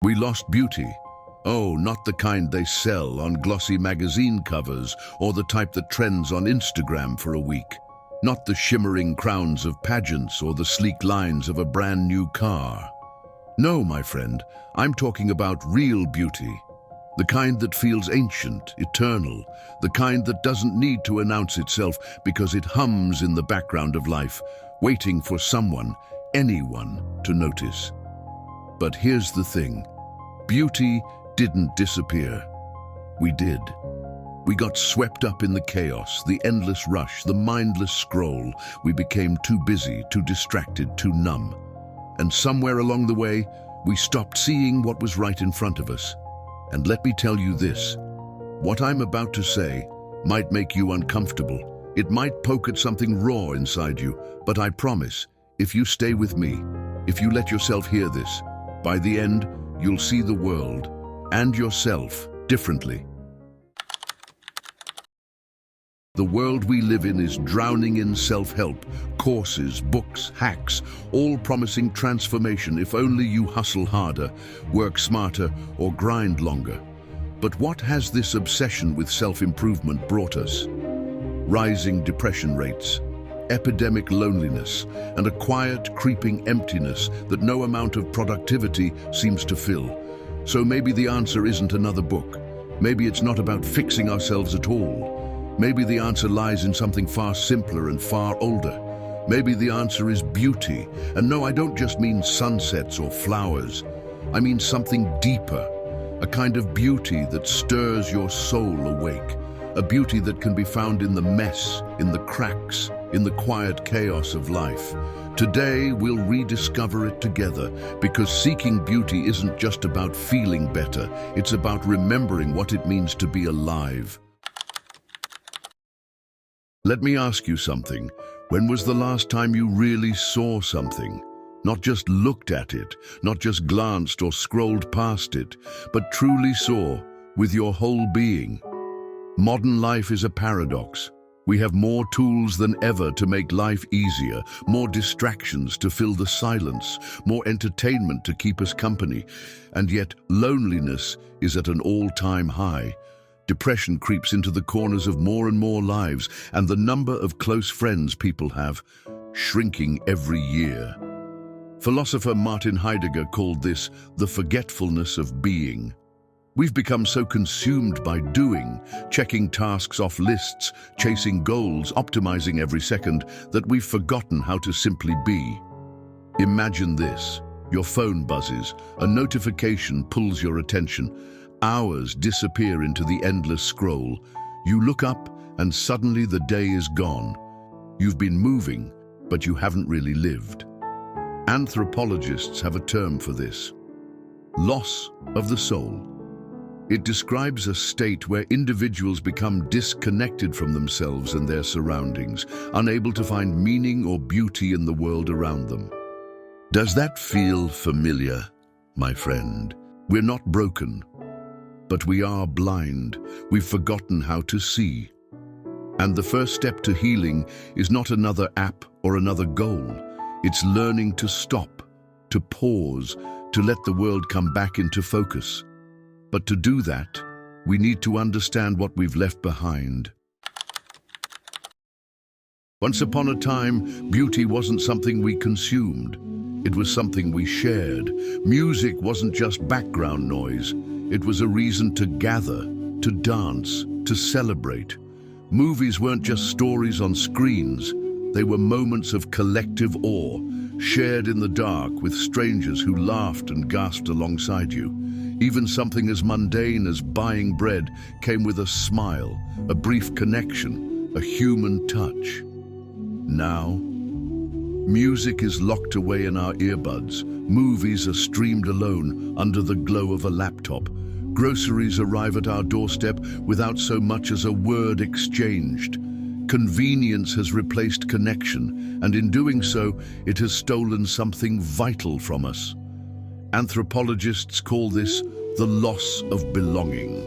We lost beauty. Oh, not the kind they sell on glossy magazine covers or the type that trends on Instagram for a week. Not the shimmering crowns of pageants or the sleek lines of a brand new car. No, my friend, I'm talking about real beauty. The kind that feels ancient, eternal, the kind that doesn't need to announce itself because it hums in the background of life, waiting for someone, anyone, to notice. But here's the thing. Beauty didn't disappear. We did. We got swept up in the chaos, the endless rush, the mindless scroll. We became too busy, too distracted, too numb. And somewhere along the way, we stopped seeing what was right in front of us. And let me tell you this, what I'm about to say might make you uncomfortable. It might poke at something raw inside you, but I promise, if you stay with me, if you let yourself hear this, by the end, you'll see the world and yourself differently. The world we live in is drowning in self-help, courses, books, hacks, all promising transformation if only you hustle harder, work smarter, or grind longer. But what has this obsession with self-improvement brought us? Rising depression rates, epidemic loneliness, and a quiet, creeping emptiness that no amount of productivity seems to fill. So maybe the answer isn't another book. Maybe it's not about fixing ourselves at all. Maybe the answer lies in something far simpler and far older. Maybe the answer is beauty. And no, I don't just mean sunsets or flowers. I mean something deeper, a kind of beauty that stirs your soul awake, a beauty that can be found in the mess, in the cracks, in the quiet chaos of life. Today, we'll rediscover it together, because seeking beauty isn't just about feeling better, it's about remembering what it means to be alive. Let me ask you something. When was the last time you really saw something? Not just looked at it, not just glanced or scrolled past it, but truly saw with your whole being. Modern life is a paradox. We have more tools than ever to make life easier, more distractions to fill the silence, more entertainment to keep us company, and yet loneliness is at an all-time high. Depression creeps into the corners of more and more lives, and the number of close friends people have shrinking every year. Philosopher Martin Heidegger called this the forgetfulness of being. We've become so consumed by doing, checking tasks off lists, chasing goals, optimizing every second, that we've forgotten how to simply be. Imagine this. Your phone buzzes, a notification pulls your attention. Hours disappear into the endless scroll. You look up and suddenly the day is gone. You've been moving, but you haven't really lived. Anthropologists have a term for this: loss of the soul. It describes a state where individuals become disconnected from themselves and their surroundings, unable to find meaning or beauty in the world around them. Does that feel familiar, my friend? We're not broken, but we are blind. We've forgotten how to see. And the first step to healing is not another app or another goal. It's learning to stop, to pause, to let the world come back into focus. But to do that, we need to understand what we've left behind. Once upon a time, beauty wasn't something we consumed. It was something we shared. Music wasn't just background noise. It was a reason to gather, to dance, to celebrate. Movies weren't just stories on screens. They were moments of collective awe, shared in the dark with strangers who laughed and gasped alongside you. Even something as mundane as buying bread came with a smile, a brief connection, a human touch. Now, music is locked away in our earbuds. Movies are streamed alone under the glow of a laptop. Groceries arrive at our doorstep without so much as a word exchanged. Convenience has replaced connection, and in doing so, it has stolen something vital from us. Anthropologists call this the loss of belonging.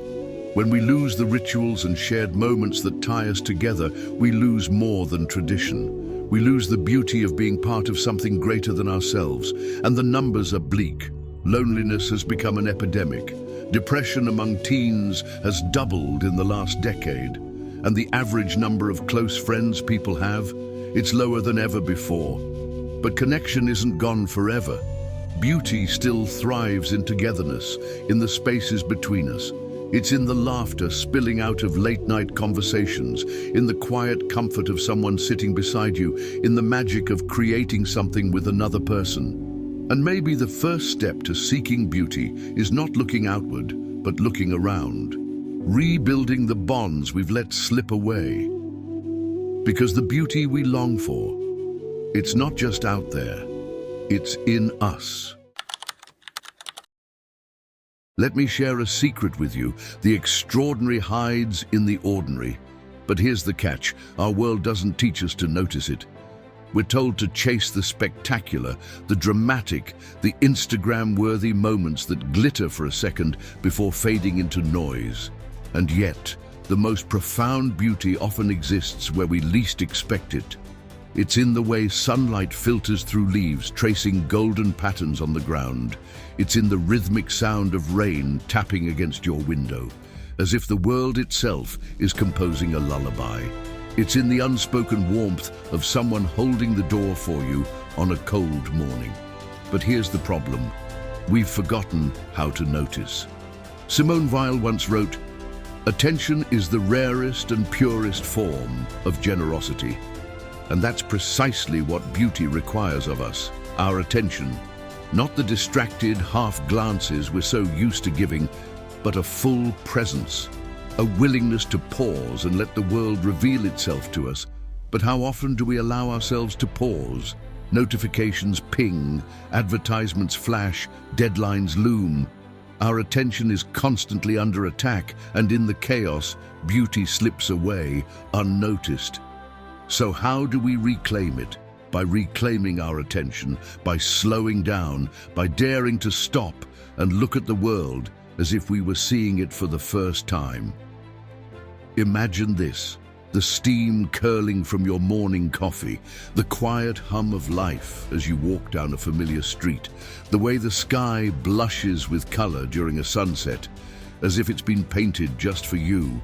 When we lose the rituals and shared moments that tie us together, we lose more than tradition. We lose the beauty of being part of something greater than ourselves, and the numbers are bleak. Loneliness has become an epidemic. Depression among teens has doubled in the last decade, and the average number of close friends people have, it's lower than ever before. But connection isn't gone forever. Beauty still thrives in togetherness, in the spaces between us. It's in the laughter spilling out of late-night conversations, in the quiet comfort of someone sitting beside you, in the magic of creating something with another person. And maybe the first step to seeking beauty is not looking outward, but looking around, rebuilding the bonds we've let slip away. Because the beauty we long for, it's not just out there, it's in us. Let me share a secret with you. The extraordinary hides in the ordinary. But here's the catch. Our world doesn't teach us to notice it. We're told to chase the spectacular, the dramatic, the Instagram-worthy moments that glitter for a second before fading into noise. And yet, the most profound beauty often exists where we least expect it. It's in the way sunlight filters through leaves, tracing golden patterns on the ground. It's in the rhythmic sound of rain tapping against your window, as if the world itself is composing a lullaby. It's in the unspoken warmth of someone holding the door for you on a cold morning. But here's the problem. We've forgotten how to notice. Simone Weil once wrote, "Attention is the rarest and purest form of generosity." And that's precisely what beauty requires of us, our attention. Not the distracted half glances we're so used to giving, but a full presence. A willingness to pause and let the world reveal itself to us. But how often do we allow ourselves to pause? Notifications ping, advertisements flash, deadlines loom. Our attention is constantly under attack, and in the chaos, beauty slips away, unnoticed. So how do we reclaim it? By reclaiming our attention, by slowing down, by daring to stop and look at the world as if we were seeing it for the first time. Imagine this, the steam curling from your morning coffee, the quiet hum of life as you walk down a familiar street, the way the sky blushes with color during a sunset, as if it's been painted just for you.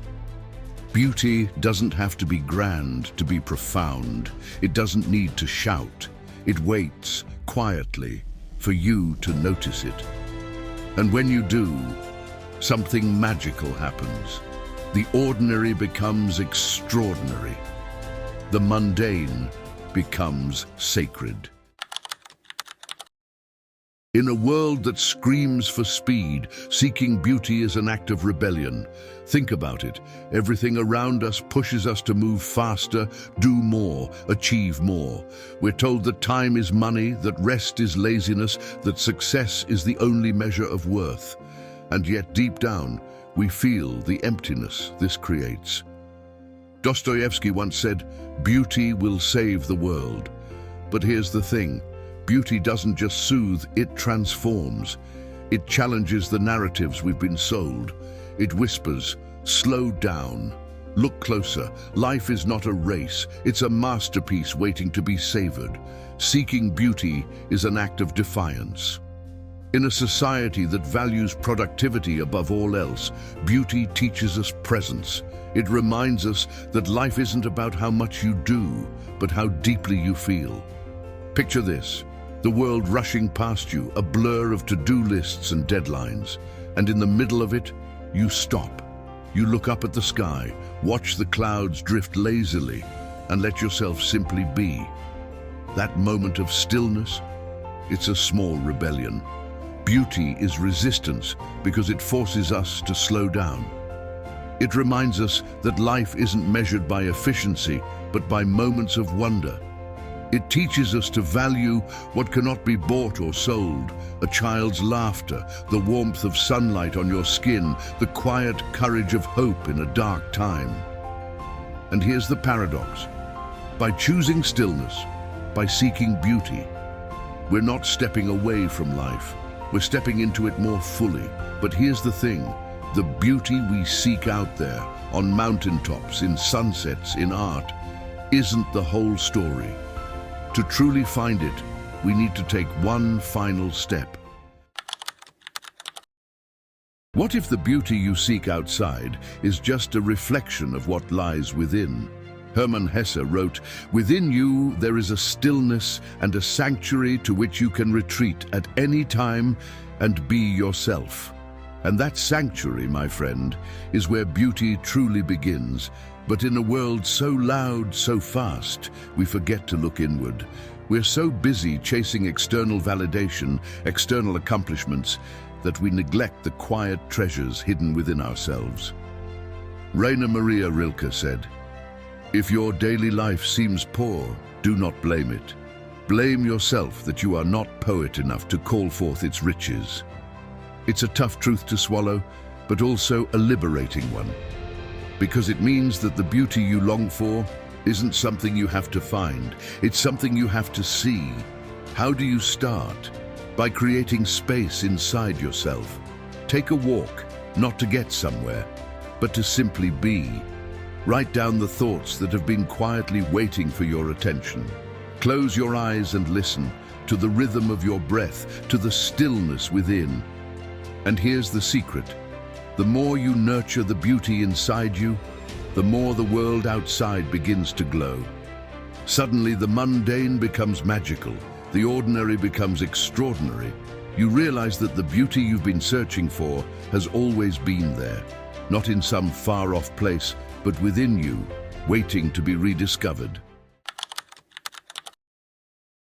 Beauty doesn't have to be grand to be profound. It doesn't need to shout. It waits quietly for you to notice it. And when you do, something magical happens. The ordinary becomes extraordinary. The mundane becomes sacred. In a world that screams for speed, seeking beauty is an act of rebellion. Think about it. Everything around us pushes us to move faster, do more, achieve more. We're told that time is money, that rest is laziness, that success is the only measure of worth. And yet deep down, we feel the emptiness this creates. Dostoïevski once said, "Beauty will save the world." But here's the thing. Beauty doesn't just soothe, it transforms. It challenges the narratives we've been sold. It whispers, slow down, look closer. Life is not a race, it's a masterpiece waiting to be savored. Seeking beauty is an act of defiance. In a society that values productivity above all else, beauty teaches us presence. It reminds us that life isn't about how much you do, but how deeply you feel. Picture this. The world rushing past you, a blur of to-do lists and deadlines. And in the middle of it, you stop. You look up at the sky, watch the clouds drift lazily, and let yourself simply be. That moment of stillness, it's a small rebellion. Beauty is resistance because it forces us to slow down. It reminds us that life isn't measured by efficiency, but by moments of wonder. It teaches us to value what cannot be bought or sold, a child's laughter, the warmth of sunlight on your skin, the quiet courage of hope in a dark time. And here's the paradox. By choosing stillness, by seeking beauty, we're not stepping away from life, we're stepping into it more fully. But here's the thing, the beauty we seek out there, on mountaintops, in sunsets, in art, isn't the whole story. To truly find it, we need to take one final step. What if the beauty you seek outside is just a reflection of what lies within? Hermann Hesse wrote, "Within you there is a stillness and a sanctuary to which you can retreat at any time and be yourself." And that sanctuary, my friend, is where beauty truly begins. But in a world so loud, so fast, we forget to look inward. We're so busy chasing external validation, external accomplishments, that we neglect the quiet treasures hidden within ourselves. Rainer Maria Rilke said, "If your daily life seems poor, do not blame it. Blame yourself that you are not poet enough to call forth its riches." It's a tough truth to swallow, but also a liberating one, because it means that the beauty you long for isn't something you have to find, it's something you have to see. How do you start? By creating space inside yourself. Take a walk, not to get somewhere, but to simply be. Write down the thoughts that have been quietly waiting for your attention. Close your eyes and listen to the rhythm of your breath, to the stillness within. And here's the secret. The more you nurture the beauty inside you, the more the world outside begins to glow. Suddenly the mundane becomes magical, the ordinary becomes extraordinary. You realize that the beauty you've been searching for has always been there, not in some far-off place, but within you, waiting to be rediscovered.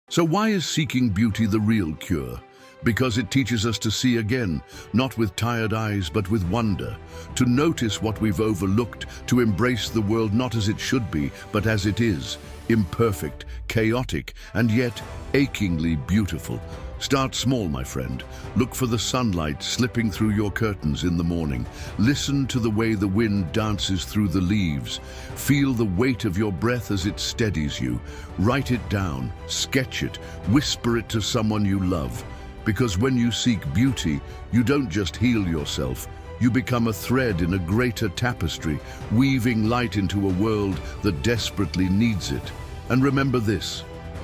So why is seeking beauty the real cure? Because it teaches us to see again, not with tired eyes, but with wonder, to notice what we've overlooked, to embrace the world not as it should be, but as it is, imperfect, chaotic, and yet achingly beautiful. Start small, my friend. Look for the sunlight slipping through your curtains in the morning. Listen to the way the wind dances through the leaves. Feel the weight of your breath as it steadies you. Write it down, sketch it, whisper it to someone you love. Because when you seek beauty, you don't just heal yourself, you become a thread in a greater tapestry, weaving light into a world that desperately needs it. And remember this,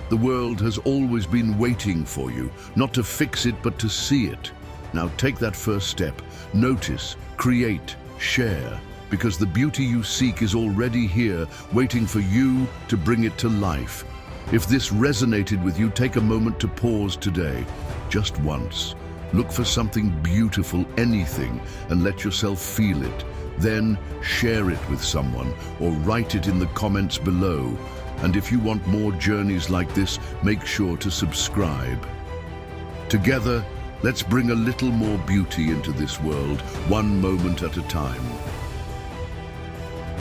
the world has always been waiting for you, not to fix it, but to see it. Now take that first step, notice, create, share, because the beauty you seek is already here, waiting for you to bring it to life. If this resonated with you, take a moment to pause today. Just once. Look for something beautiful, anything, and let yourself feel it. Then share it with someone or write it in the comments below. And if you want more journeys like this, make sure to subscribe. Together, let's bring a little more beauty into this world, one moment at a time.